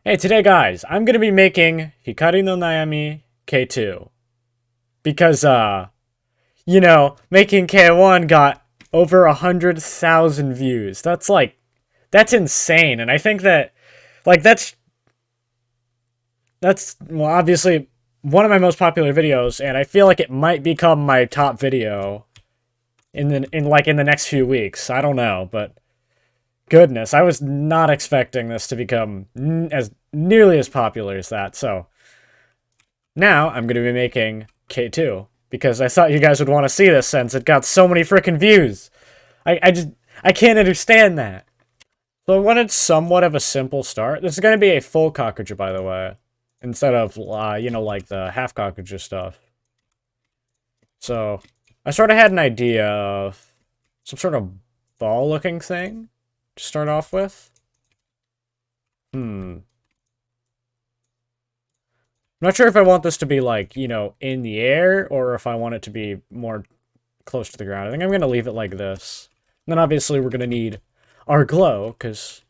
Hey, today guys, I'm gonna be making Hikari no Nayami K2. Because, making K1 got over 100,000 views. That's insane. And I think that, well, obviously one of my most popular videos, and I feel like it might become my top video in the next few weeks. I don't know, but goodness, I was not expecting this to become as nearly as popular as that. So now I'm going to be making K2 because I thought you guys would want to see this since it got so many freaking views. I can't understand that. So I wanted somewhat of a simple start. This is going to be a full KAKUJA, by the way, instead of like the half KAKUJA stuff. So I sort of had an idea of some sort of ball-looking thing to start off with. I'm not sure if I want this to be like, in the air or if I want it to be more close to the ground. I think I'm going to leave it like this. And then obviously we're going to need our glow because,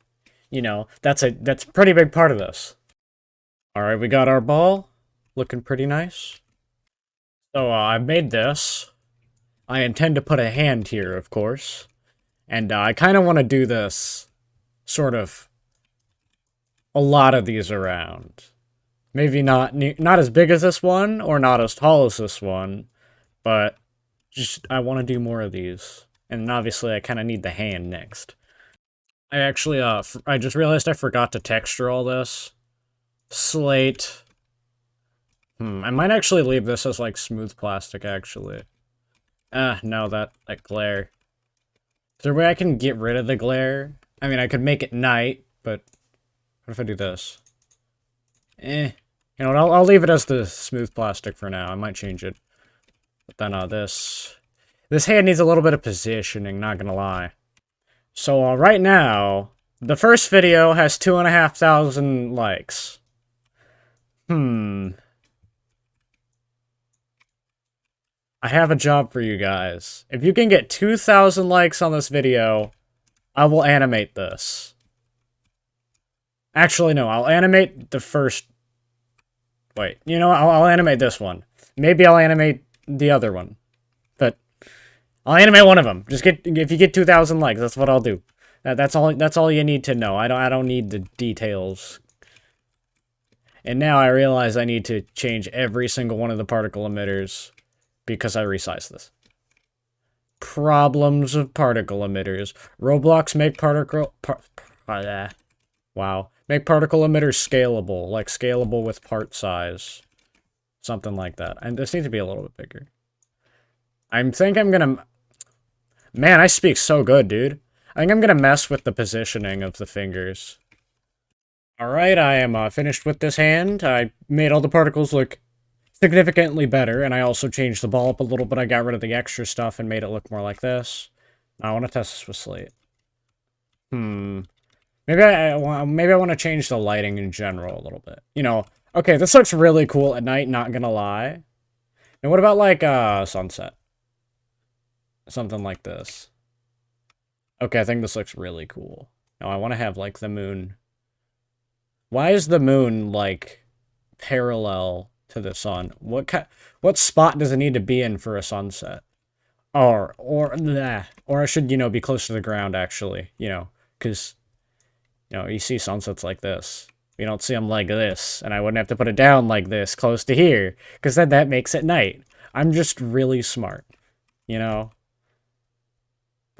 that's a pretty big part of this. All right, we got our ball looking pretty nice. So I've made this. I intend to put a hand here, of course. And I kind of want to do this sort of a lot of these around. Maybe not as big as this one or not as tall as this one, but just I want to do more of these. And obviously I kind of need the hand next. I actually I just realized I forgot to texture all this. Slate. I might actually leave this as like smooth plastic actually. No, that glare. Is there a way I can get rid of the glare? I mean, I could make it night, but what if I do this? You know what, I'll leave it as the smooth plastic for now. I might change it. But then, this hand needs a little bit of positioning, not gonna lie. So, right now, the first video has 2,500 likes. I have a job for you guys. If you can get 2,000 likes on this video, I will animate this. Actually, no, I'll animate the first... Wait, I'll animate this one. Maybe I'll animate the other one. But I'll animate one of them. If you get 2,000 likes, that's what I'll do. That's all you need to know. I don't need the details. And now I realize I need to change every single one of the particle emitters because I resized this. Problems of particle emitters. Roblox make make particle emitters scalable, like scalable with part size. Something like that. And this needs to be a little bit bigger. I think I'm gonna... Man, I speak so good, dude. I think I'm gonna mess with the positioning of the fingers. Alright, I am finished with this hand. I made all the particles look significantly better, and I also changed the ball up a little bit. I got rid of the extra stuff and made it look more like this. Now I want to test this with slate. Maybe I want to change the lighting in general a little bit. Okay, this looks really cool at night, not gonna lie. And what about, like, sunset? Something like this. Okay, I think this looks really cool. Now I want to have, like, the moon. Why is the moon, like, parallel to the sun? What spot does it need to be in for a sunset? Or I should, be close to the ground, actually, because... you see sunsets like this. You don't see them like this, and I wouldn't have to put it down like this, close to here, because then that makes it night. I'm just really smart, But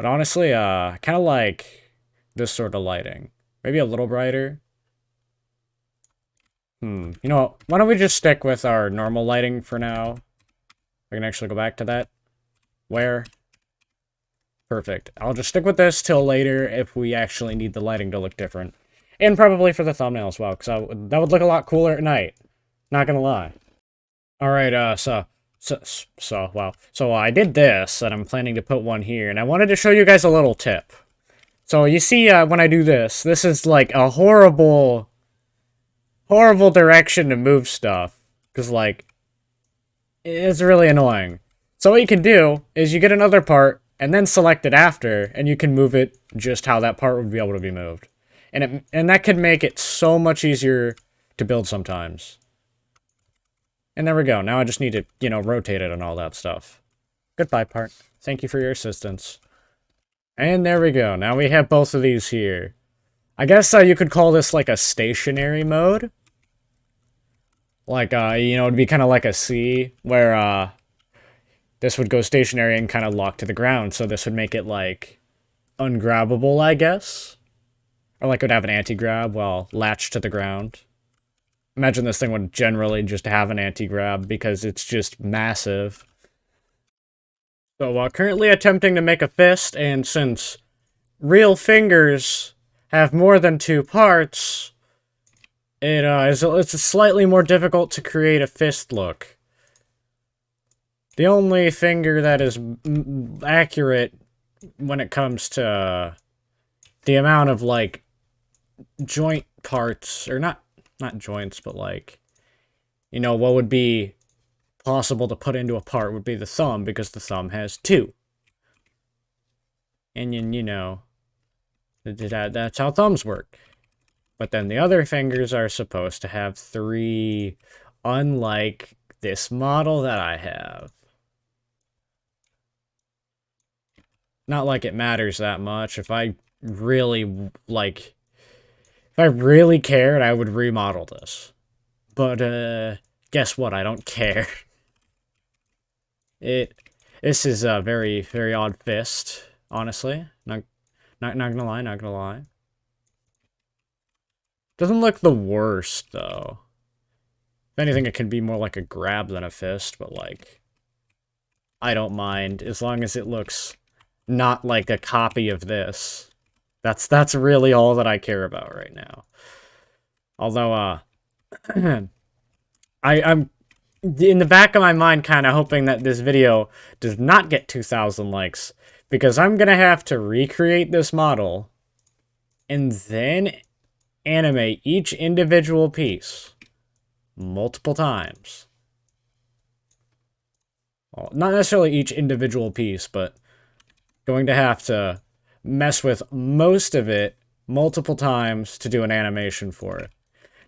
honestly, I kind of like this sort of lighting. Maybe a little brighter. Why don't we just stick with our normal lighting for now? We can actually go back to that. Where? Perfect. I'll just stick with this till later if we actually need the lighting to look different. And probably for the thumbnail as well, because that would look a lot cooler at night. Not gonna lie. Alright, so I did this, and I'm planning to put one here, and I wanted to show you guys a little tip. So you see, when I do this is like a horrible direction to move stuff. Because, like, it's really annoying. So what you can do is you get another part, and then select it after, and you can move it just how that part would be able to be moved. And that could make it so much easier to build sometimes. And there we go. Now I just need to, you know, rotate it and all that stuff. Goodbye, part. Thank you for your assistance. And there we go. Now we have both of these here. I guess you could call this like a stationary mode. Like, you know, it'd be kind of like a C, where, this would go stationary and kind of lock to the ground, so this would make it, like, ungrabbable, I guess? Or, like, it would have an anti-grab while latched to the ground. Imagine this thing would generally just have an anti-grab, because it's just massive. So, currently attempting to make a fist, and since real fingers have more than 2 parts, it's slightly more difficult to create a fist look. The only finger that is accurate when it comes to the amount of, like, joint parts, or not joints, but, like, you know, what would be possible to put into a part would be the thumb, because the thumb has 2. And, you know, that's how thumbs work. But then the other fingers are supposed to have 3, unlike this model that I have. Not like it matters that much. If I really, like, if I really cared, I would remodel this. But, guess what? I don't care. This is a very, very odd fist, honestly. Not gonna lie, not gonna lie. Doesn't look the worst, though. If anything, it can be more like a grab than a fist, but, like, I don't mind, as long as it looks not like a copy of this. That's really all that I care about right now. Although, I'm in the back of my mind kind of hoping that this video does not get 2,000 likes, because I'm gonna have to recreate this model, and then animate each individual piece multiple times. Well, not necessarily each individual piece, but going to have to mess with most of it multiple times to do an animation for it.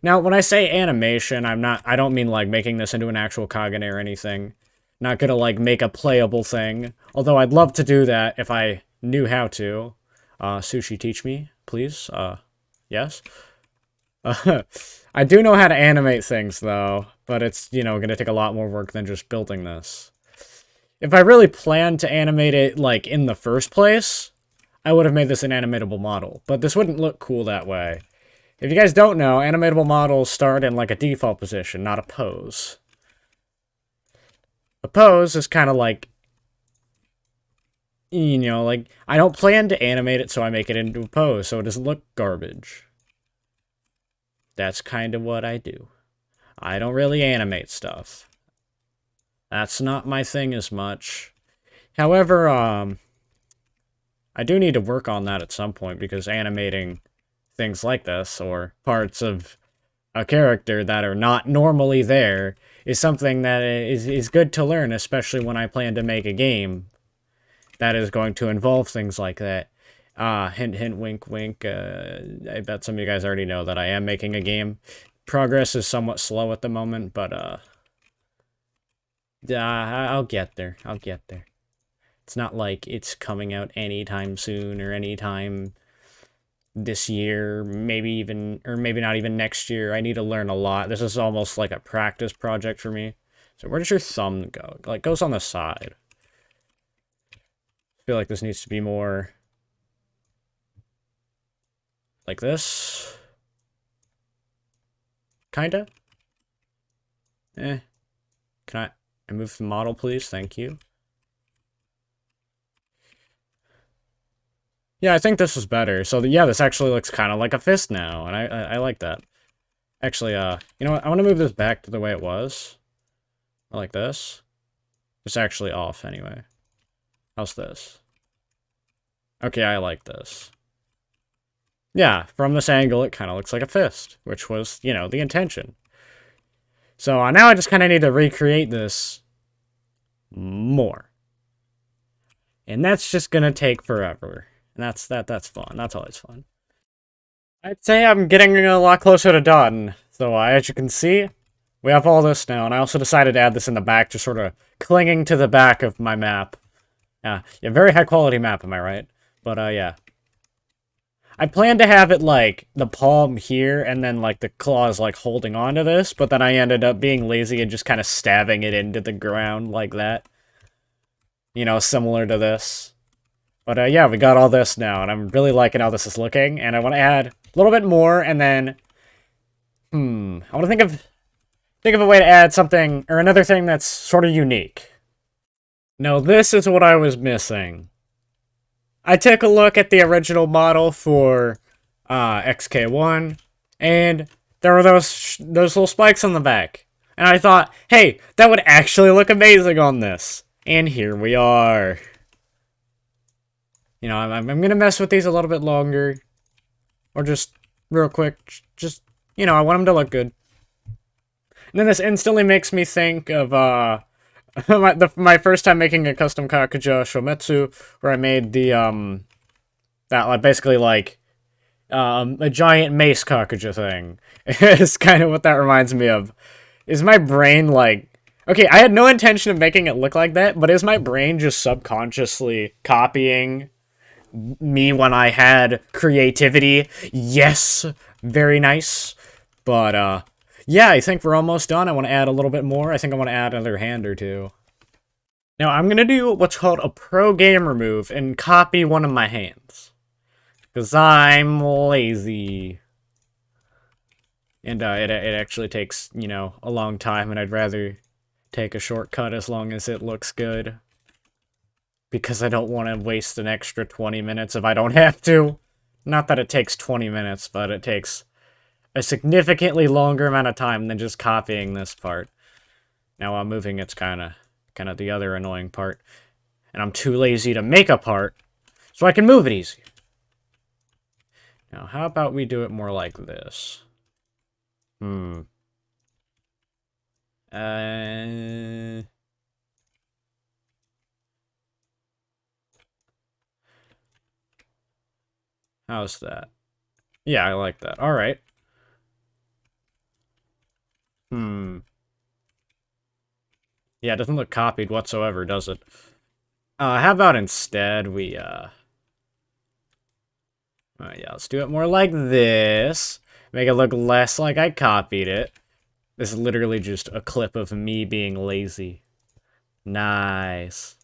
Now, when I say animation, I don't mean like making this into an actual Kagane or anything. Not gonna like make a playable thing, although I'd love to do that if I knew how to. Sushi, teach me, please. Yes? I do know how to animate things, though, but it's, you know, going to take a lot more work than just building this. If I really planned to animate it, like, in the first place, I would have made this an animatable model, but this wouldn't look cool that way. If you guys don't know, animatable models start in, like, a default position, not a pose. A pose is kind of like, you know, like, I don't plan to animate it, so I make it into a pose, so it doesn't look garbage. That's kind of what I do. I don't really animate stuff. That's not my thing as much. However, I do need to work on that at some point, because animating things like this, or parts of a character that are not normally there, is something that is good to learn, especially when I plan to make a game that is going to involve things like that. Hint, hint, wink, wink. I bet some of you guys already know that I am making a game. Progress is somewhat slow at the moment, but, I'll get there. I'll get there. It's not like it's coming out anytime soon, or anytime this year, maybe even, or maybe not even next year. I need to learn a lot. This is almost like a practice project for me. So where does your thumb go? Like, goes on the side. I feel like this needs to be more like this. Kinda. Can I move the model, please? Thank you. Yeah, I think this is better. So, yeah, this actually looks kind of like a fist now, and I like that. Actually, you know what? I want to move this back to the way it was. Like this. It's actually off, anyway. How's this? Okay, I like this. Yeah, from this angle, it kind of looks like a fist, which was, you know, the intention. So now I just kind of need to recreate this more. And that's just going to take forever. And that's fun. That's always fun. I'd say I'm getting a lot closer to done. So as you can see, we have all this now, and I also decided to add this in the back, just sort of clinging to the back of my map. Yeah, very high quality map, am I right? But yeah. I plan to have it, like, the palm here, and then, like, the claws, like, holding onto this, but then I ended up being lazy and just kind of stabbing it into the ground like that. You know, similar to this. But yeah, we got all this now, and I'm really liking how this is looking, and I want to add a little bit more, and then... I want to think of a way to add something, or another thing that's sort of unique. Now, this is what I was missing. I took a look at the original model for XK1, and there were those little spikes on the back. And I thought, hey, that would actually look amazing on this. And here we are. You know, I'm going to mess with these a little bit longer. Or just real quick. Just, you know, I want them to look good. And then this instantly makes me think of my first time making a custom KAKUJA Shometsu, where I made the that like basically like a giant mace KAKUJA thing. It's kind of what that reminds me of. Is my brain like, okay, I had no intention of making it look like that, but is my brain just subconsciously copying me when I had creativity? Yes, very nice. But yeah, I think we're almost done. I want to add a little bit more. I think I want to add another hand or two. Now, I'm going to do what's called a pro gamer move and copy one of my hands. Because I'm lazy. And it actually takes, you know, a long time, and I'd rather take a shortcut as long as it looks good. Because I don't want to waste an extra 20 minutes if I don't have to. Not that it takes 20 minutes, but it takes a significantly longer amount of time than just copying this part. Now while moving, it's kind of the other annoying part. And I'm too lazy to make a part, so I can move it easy. Now, how about we do it more like this? How's that? Yeah, I like that. Alright. Yeah, it doesn't look copied whatsoever, does it? How about instead we, yeah, let's do it more like this. Make it look less like I copied it. This is literally just a clip of me being lazy. Nice.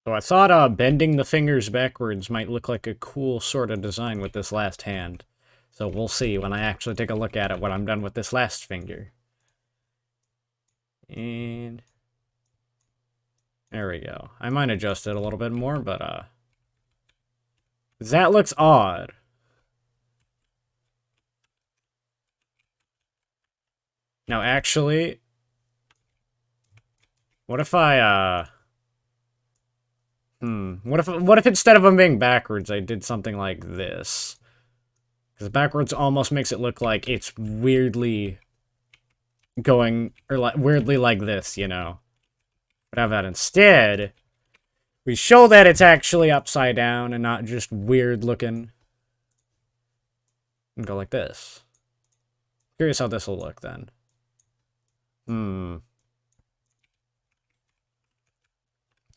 So I thought bending the fingers backwards might look like a cool sort of design with this last hand. So we'll see when I actually take a look at it when I'm done with this last finger. And there we go. I might adjust it a little bit more, but that looks odd. Now actually, what if I what if instead of them being backwards, I did something like this? Because backwards almost makes it look like it's weirdly going, or like weirdly like this, you know? But how about instead, we show that it's actually upside down and not just weird looking. And go like this. Curious how this will look then.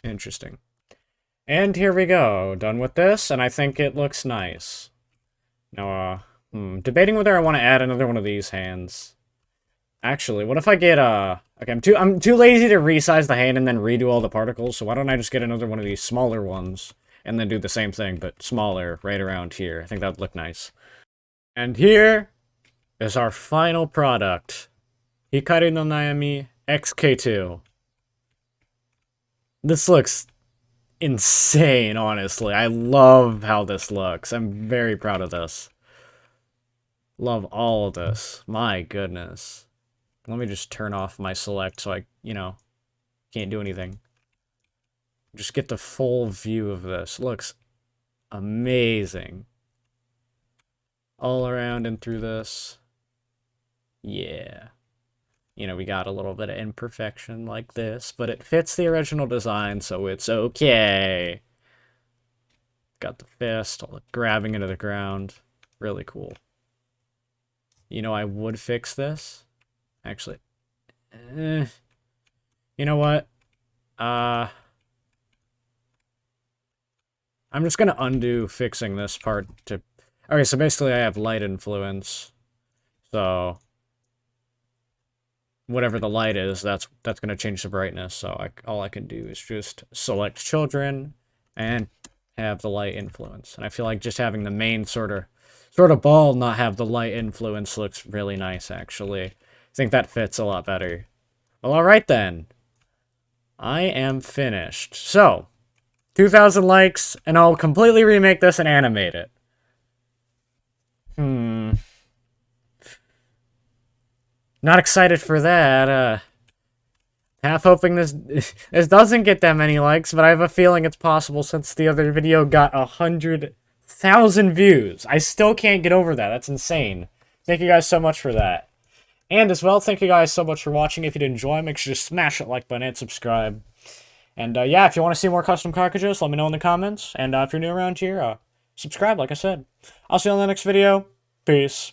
Interesting. And here we go, done with this, and I think it looks nice. Now, debating whether I want to add another one of these hands. Actually, what if I get, okay, I'm too lazy to resize the hand and then redo all the particles, so why don't I just get another one of these smaller ones, and then do the same thing, but smaller, right around here. I think that would look nice. And here is our final product. Hikari no Nayami XK2. This looks insane, honestly. I love how this looks. I'm very proud of this. Love all of this. My goodness. Let me just turn off my select so I, you know, can't do anything. Just get the full view of this. Looks amazing. All around and through this. Yeah. You know, we got a little bit of imperfection like this, but it fits the original design, so it's okay. Got the fist, all the grabbing into the ground. Really cool. You know, I would fix this. Actually, you know what? I'm just gonna undo fixing this part to... Okay, so basically I have light influence. So... whatever the light is, that's gonna change the brightness. So all I can do is just select children and have the light influence. And I feel like just having the main sort of ball not have the light influence looks really nice, actually. I think that fits a lot better. Well, alright then. I am finished. So, 2,000 likes, and I'll completely remake this and animate it. Not excited for that. Half hoping this doesn't get that many likes, but I have a feeling it's possible since the other video got 100,000 views. I still can't get over that. That's insane. Thank you guys so much for that. And as well, thank you guys so much for watching. If you did enjoy, make sure to smash that like button and subscribe. And yeah, if you want to see more custom KAKUJAs, let me know in the comments. And if you're new around here, subscribe, like I said. I'll see you on the next video. Peace.